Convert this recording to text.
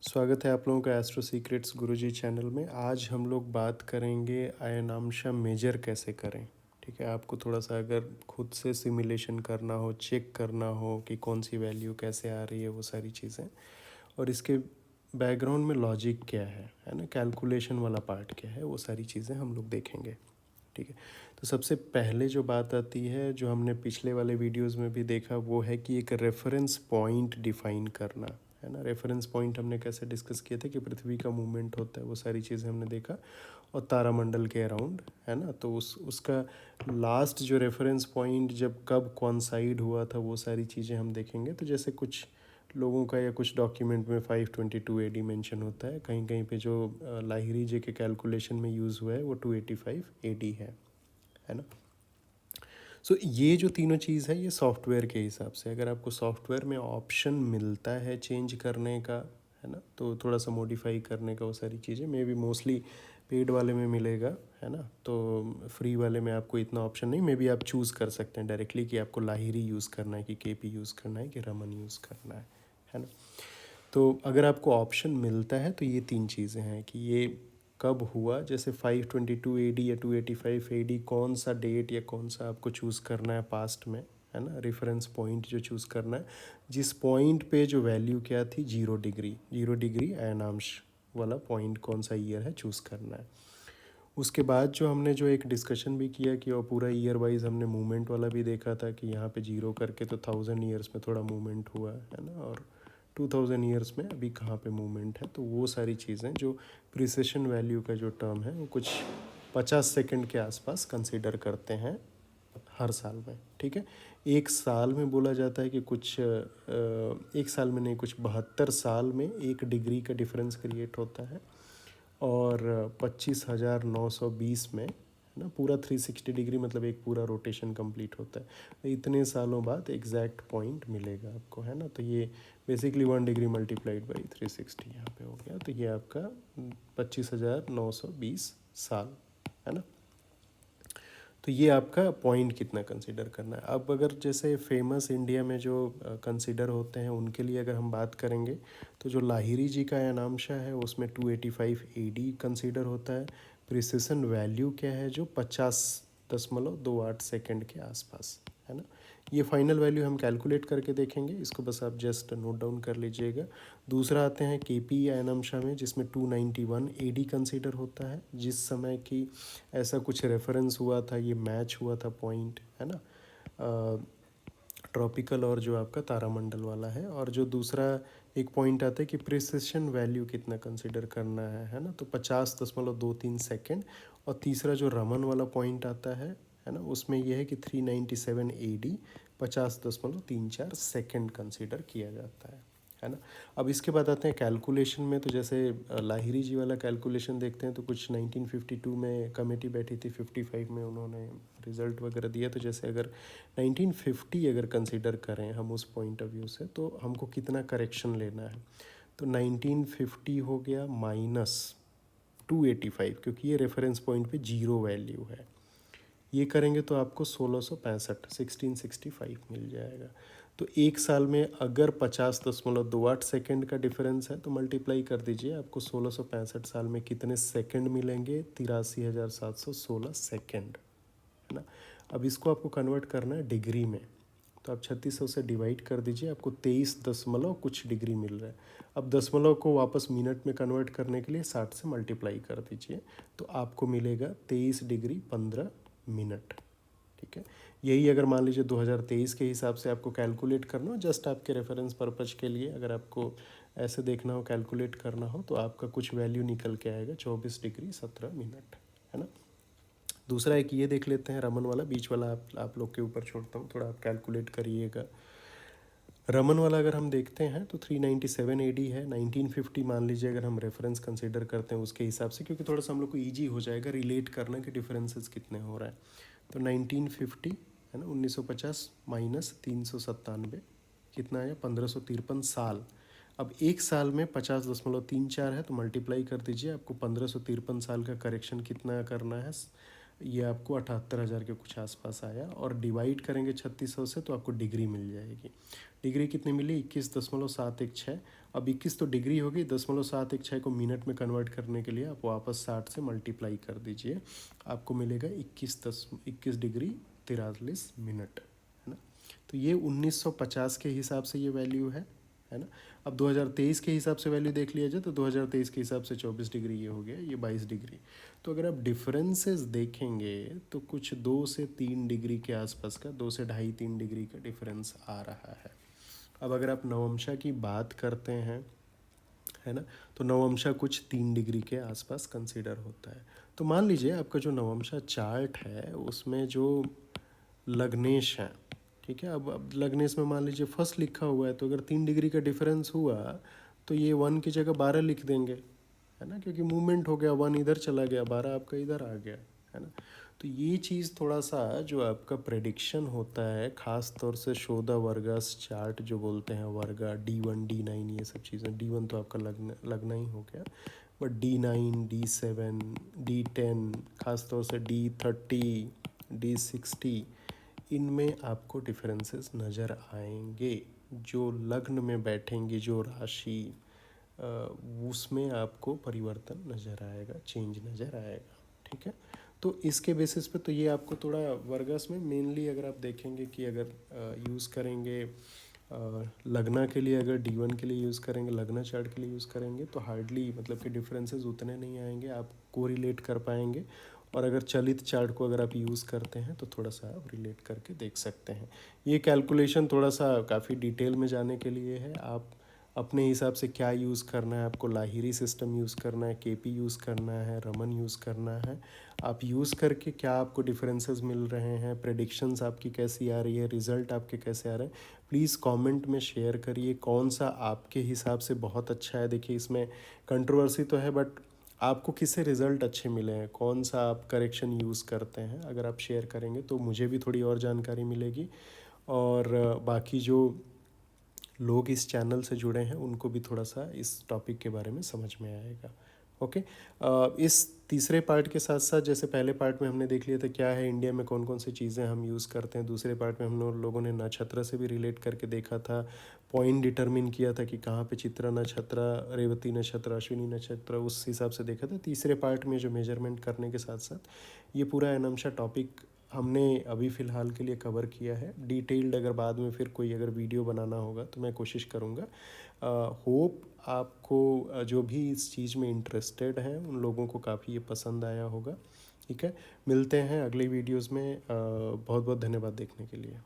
स्वागत है आप लोगों का एस्ट्रो सीक्रेट्स गुरुजी चैनल में। आज हम लोग बात करेंगे आयनांशा मेजर कैसे करें। ठीक है, आपको थोड़ा सा अगर खुद से सिमुलेशन करना हो, चेक करना हो कि कौन सी वैल्यू कैसे आ रही है, वो सारी चीज़ें, और इसके बैकग्राउंड में लॉजिक क्या है ना, कैलकुलेशन वाला पार्ट क्या है, वो सारी चीज़ें हम लोग देखेंगे। ठीक है, तो सबसे पहले जो बात आती है, जो हमने पिछले वाले वीडियोस में भी देखा, वो है कि एक रेफरेंस पॉइंट डिफाइन करना है ना। रेफरेंस पॉइंट हमने कैसे डिस्कस किए थे कि पृथ्वी का मूवमेंट होता है, वो सारी चीज़ें हमने देखा, और तारामंडल के अराउंड है ना। तो उसका लास्ट जो रेफरेंस पॉइंट जब कब कॉन्साइड हुआ था, वो सारी चीज़ें हम देखेंगे। तो जैसे कुछ लोगों का या कुछ डॉक्यूमेंट में 522 एडी मेंशन होता है, कहीं कहीं पे जो लाहिरी जी के कैलकुलेशन में यूज़ हुआ है वो 285 एडी है ना। सो ये जो तीनों चीज़ है, ये सॉफ्टवेयर के हिसाब से, अगर आपको सॉफ्टवेयर में ऑप्शन मिलता है चेंज करने का, है ना, तो थोड़ा सा मॉडिफाई करने का, वो सारी चीज़ें मे बी मोस्टली पेड वाले में मिलेगा, है ना। तो फ्री वाले में आपको इतना ऑप्शन नहीं, मे बी आप चूज़ कर सकते हैं डायरेक्टली कि आपको लाहिरी यूज़ करना है, कि केपी यूज़ करना है, कि रमन यूज़ करना है ना। तो अगर आपको ऑप्शन मिलता है तो ये तीन चीज़ें हैं कि ये कब हुआ, जैसे 522 एडी या 285 एडी, कौन सा डेट या कौन सा आपको चूज़ करना है पास्ट में, है ना। रेफरेंस पॉइंट जो चूज़ करना है, जिस पॉइंट पे जो वैल्यू क्या थी, 0 डिग्री, 0 डिग्री अयनांश वाला पॉइंट कौन सा ईयर है, चूज़ करना है। उसके बाद जो हमने जो एक डिस्कशन भी किया कि और पूरा ईयर वाइज हमने मूवमेंट वाला भी देखा था कि यहाँ पे 0 करके तो 1000 ईयर्स में थोड़ा मूवमेंट हुआ है ना, और 2000 ईयर्स में अभी कहाँ पे मूवमेंट है। तो वो सारी चीज़ें जो प्रिसिशन वैल्यू का जो टर्म है, वो कुछ 50 सेकंड के आसपास कंसिडर करते हैं हर साल में। ठीक है, एक साल में बोला जाता है कि कुछ एक साल में नहीं, कुछ 72 साल में 1 डिग्री का डिफरेंस क्रिएट होता है, और 25,920 में, है ना, पूरा 360 डिग्री, मतलब एक पूरा रोटेशन कंप्लीट होता है। तो इतने सालों बाद एग्जैक्ट पॉइंट मिलेगा आपको, है ना। तो ये बेसिकली 1 डिग्री मल्टीप्लाइड बाई 360 यहाँ पे हो गया। तो ये आपका 25,920 साल, है ना। तो ये आपका पॉइंट कितना कंसिडर करना है। अब अगर जैसे फेमस इंडिया में जो कंसिडर होते हैं, उनके लिए अगर हम बात करेंगे, तो जो लाहिरी जी का अयनांशा है उसमें 285 एडी कंसिडर होता है। प्रिसिशन वैल्यू क्या है, जो 50.28 सेकेंड के आसपास, है ना। ये फाइनल वैल्यू हम कैलकुलेट करके देखेंगे, इसको बस आप जस्ट नोट डाउन कर लीजिएगा। दूसरा आते हैं केपी अयनांशा में, जिसमें 291 एडी कंसिडर होता है, जिस समय की ऐसा कुछ रेफरेंस हुआ था, ये मैच हुआ था पॉइंट, है ना, ट्रॉपिकल और जो आपका तारामंडल वाला है। और जो दूसरा एक पॉइंट आता है कि प्रिसिशन वैल्यू कितना कंसिडर करना है ना, तो 50.23 सेकेंड। और तीसरा जो रमन वाला पॉइंट आता है ना, उसमें यह है कि 397 एडी, 50.34 सेकेंड कंसिडर किया जाता है ना। अब इसके बाद आते हैं कैलकुलेशन में। तो जैसे लाहिरी जी वाला कैलकुलेशन देखते हैं, तो कुछ 1952 में कमेटी बैठी थी, 55 में उन्होंने रिज़ल्ट वगैरह दिया। तो जैसे अगर 1950 अगर कंसिडर करें हम उस पॉइंट ऑफ व्यू से, तो हमको कितना करेक्शन लेना है। तो 1950 हो गया माइनस 285, क्योंकि ये रेफरेंस पॉइंट पे 0 वैल्यू है। ये करेंगे तो आपको 1665 मिल जाएगा। तो एक साल में अगर 50.28 सेकेंड का डिफरेंस है, तो मल्टीप्लाई कर दीजिए, आपको 1665 साल में कितने सेकेंड मिलेंगे, 83,716 सेकेंड, है ना। अब इसको आपको कन्वर्ट करना है डिग्री में, तो आप 3600 से डिवाइड कर दीजिए, आपको 23 दशमलव कुछ डिग्री मिल रहा है। अब दशमलव को वापस मिनट में कन्वर्ट करने के लिए 60 से मल्टीप्लाई कर दीजिए, तो आपको मिलेगा 23 डिग्री 15 मिनट। ठीक है, यही अगर मान लीजिए 2023 के हिसाब से आपको कैलकुलेट करना हो, जस्ट आपके रेफरेंस पर्पज़ के लिए, अगर आपको ऐसे देखना हो, कैलकुलेट करना हो, तो आपका कुछ वैल्यू निकल के आएगा 24 डिग्री 17 मिनट, है ना। दूसरा एक ये देख लेते हैं, रमन वाला, बीच वाला आप लोग के ऊपर छोड़ता हूँ, थोड़ा आप कैलकुलेट करिएगा। रमन वाला अगर हम देखते हैं तो 397 एडी है। 1950 मान लीजिए अगर हम रेफरेंस कंसीडर करते हैं उसके हिसाब से, क्योंकि थोड़ा सा हम लोग को ईजी हो जाएगा रिलेट करना कि डिफरेंसेस कितने हो रहा है। तो 1950 है ना, 1950 माइनस 397 कितना आया, 1553 साल। अब एक साल में 50.34 है, तो मल्टीप्लाई कर दीजिए, आपको 1553 साल का करेक्शन कितना करना है, ये आपको 78,000 के कुछ आसपास आया, और डिवाइड करेंगे 3600 से तो आपको डिग्री मिल जाएगी। डिग्री कितनी मिली? 21.716। अब 21 तो डिग्री होगी, 0.716 को मिनट में कन्वर्ट करने के लिए आप वापस 60 से मल्टीप्लाई कर दीजिए, आपको मिलेगा 21 डिग्री 43 मिनट, है ना। तो ये 1950 के हिसाब से ये वैल्यू है ना। अब 2023 के हिसाब से वैल्यू देख लिया जाए तो 2023 के हिसाब से 24 डिग्री ये हो गया, ये 22 डिग्री। तो अगर आप डिफरेंसेस देखेंगे तो कुछ 2 से 3 डिग्री के आसपास का, 2 से ढाई 3 डिग्री का डिफरेंस आ रहा है। अब अगर आप नवमशा की बात करते हैं, है ना, तो नवमशा कुछ 3 डिग्री के आसपास कंसीडर होता है। तो मान लीजिए आपका जो नवमशा चार्ट है उसमें जो लग्नेश है, ठीक है, अब लग्नेश में मान लीजिए फर्स्ट लिखा हुआ है, तो अगर 3 डिग्री का डिफरेंस हुआ तो ये 1 की जगह 12 लिख देंगे, है ना, क्योंकि मूवमेंट हो गया, 1 इधर चला गया, 12 आपका इधर आ गया, है ना। तो ये चीज़ थोड़ा सा जो आपका प्रेडिक्शन होता है, ख़ास तौर से शोधा वर्गास चार्ट जो बोलते हैं, वर्गा D1 D9 ये सब चीज़ें, D1 तो आपका लगना ही हो गया, बट D9 D7 D10 ख़ास तौर से D30 D60, इनमें आपको डिफरेंसेस नज़र आएंगे। जो लग्न में बैठेंगे जो राशि, उसमें आपको परिवर्तन नज़र आएगा, चेंज नज़र आएगा, ठीक है। तो इसके बेसिस पे तो ये आपको थोड़ा वर्गस में मेनली अगर आप देखेंगे कि अगर यूज़ करेंगे लग्ना के लिए, अगर D1 के लिए यूज़ करेंगे, लग्ना चार्ट के लिए यूज़ करेंगे, तो हार्डली मतलब कि डिफरेंसेस उतने नहीं आएंगे, आप कोरिलेट कर पाएंगे। और अगर चलित चार्ट को अगर आप यूज़ करते हैं तो थोड़ा सा आप रिलेट करके देख सकते हैं। ये कैलकुलेशन थोड़ा सा काफ़ी डिटेल में जाने के लिए है, आप अपने हिसाब से क्या यूज़ करना है, आपको लाहिरी सिस्टम यूज़ करना है, केपी यूज़ करना है, रमन यूज़ करना है, आप यूज़ करके क्या आपको डिफरेंसेस मिल रहे हैं, प्रेडिक्शंस आपकी कैसी आ रही है, रिज़ल्ट आपके कैसे आ रहे हैं, प्लीज़ कमेंट में शेयर करिए कौन सा आपके हिसाब से बहुत अच्छा है। देखिए इसमें कंट्रोवर्सी तो है, बट आपको किससे रिज़ल्ट अच्छे मिले हैं, कौन सा आप करेक्शन यूज़ करते हैं, अगर आप शेयर करेंगे तो मुझे भी थोड़ी और जानकारी मिलेगी, और बाकी जो लोग इस चैनल से जुड़े हैं उनको भी थोड़ा सा इस टॉपिक के बारे में समझ में आएगा। ओके, इस तीसरे पार्ट के साथ साथ जैसे पहले पार्ट में हमने देख लिया था क्या है इंडिया में कौन कौन सी चीज़ें हम यूज़ करते हैं, दूसरे पार्ट में हम लोगों ने नक्षत्र से भी रिलेट करके देखा था, पॉइंट डिटरमिन किया था कि कहाँ पे चित्रा नक्षत्र, रेवती नक्षत्र, अश्विनी नक्षत्र, उस हिसाब से देखा था। तीसरे पार्ट में जो मेजरमेंट करने के साथ साथ ये पूरा एनमशा टॉपिक हमने अभी फ़िलहाल के लिए कवर किया है। डिटेल्ड अगर बाद में फिर कोई अगर वीडियो बनाना होगा तो मैं कोशिश करूँगा। होप आपको जो भी इस चीज़ में इंटरेस्टेड हैं उन लोगों को काफ़ी ये पसंद आया होगा, ठीक है। मिलते हैं अगले वीडियोज़ में, बहुत बहुत धन्यवाद देखने के लिए।